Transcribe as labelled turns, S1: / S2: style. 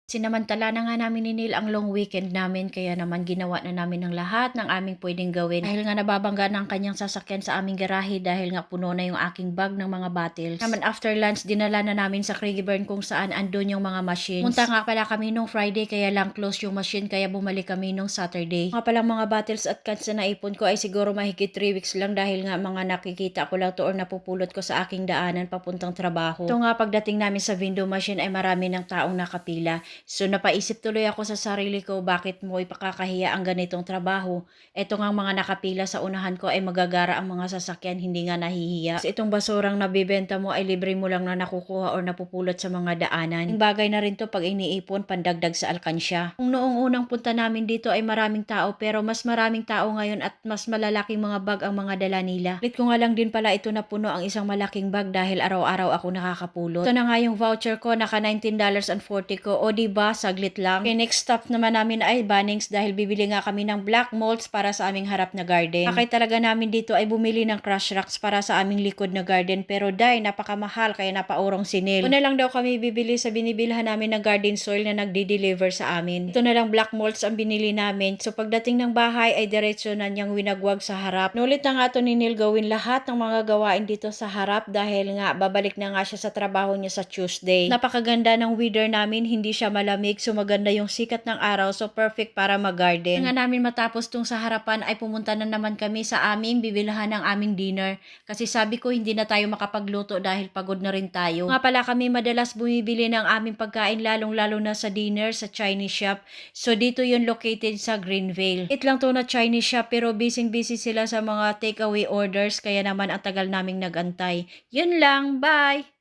S1: Sinamantala na nga namin ni Neil ang long weekend namin kaya naman ginawa na namin ng lahat ng aming pwedeng gawin. Dahil nga nababangga ng kanyang sasakyan sa aming garahe dahil nga puno na yung aking bag ng mga bottles. Naman after lunch, dinala na namin sa Craigie kung saan andun yung mga machines. Punta nga pala kami nung Friday kaya lang close yung machine kaya bumalik kami nung Saturday. Nga palang mga bottles at cans na naipon ko ay siguro mahigit 3 weeks lang dahil nga mga nakikita ko lang to or napupulot ko sa aking daanan papuntang trabaho. Ito nga pagdating namin sa window machine ay marami ng taong nakapila. So napaisip tuloy ako sa sarili ko, bakit mo ipakakahiya ang ganitong trabaho? Eto nga mga nakapila sa unahan ko ay magagara ang mga sasakyan, hindi nga nahihiya. Itong basurang nabibenta mo ay libre mo lang na nakukuha or napupulot sa mga daanan. Yung bagay na rin to pag iniipon, pandagdag sa alkansya. Kung noong unang punta namin dito ay maraming tao pero mas maraming tao ngayon at mas malalaking mga bag ang mga dala nila. Lit ko nga lang din pala ito na puno ang isang malaking bag dahil araw-araw ako nakakapulot. Ito na nga yung voucher ko, naka $19.40 ko. O diba, saglit lang. Okay, next stop naman namin ay Bunnings dahil bibili nga kami ng black molds para sa aming harap na garden. Akay talaga namin dito ay bumili ng crush rocks para sa aming likod na garden pero dahil napakamahal kaya napaurong sinil. Una lang daw kami bibili sa binibilhan namin ng garden soil na nagdi-deliver sa amin. Ito na lang black molds ang binili namin. So pagdating ng bahay ay diretso na niyang winagwag sa harap. Nulit na nga ito ni Neil gawin lahat ng mga gawain dito sa harap dahil nga babalik na nga siya sa trabaho niya sa Tuesday. Napakaganda ng weather namin, hindi siya malamig, so maganda yung sikat ng araw, so perfect para mag-garden. Nga namin matapos tung sa harapan ay pumunta na naman kami sa aming bibilhan ng aming dinner kasi sabi ko hindi na tayo makapagluto dahil pagod na rin tayo. Nga pala kami madalas bumibili ng aming pagkain lalong-lalo na sa dinner sa Chinese shop. So dito yun located sa Greenvale. It lang to na Chinese shop pero busy sila sa mga takeaway orders kaya naman ang tagal naming nagantay. Yun lang, bye!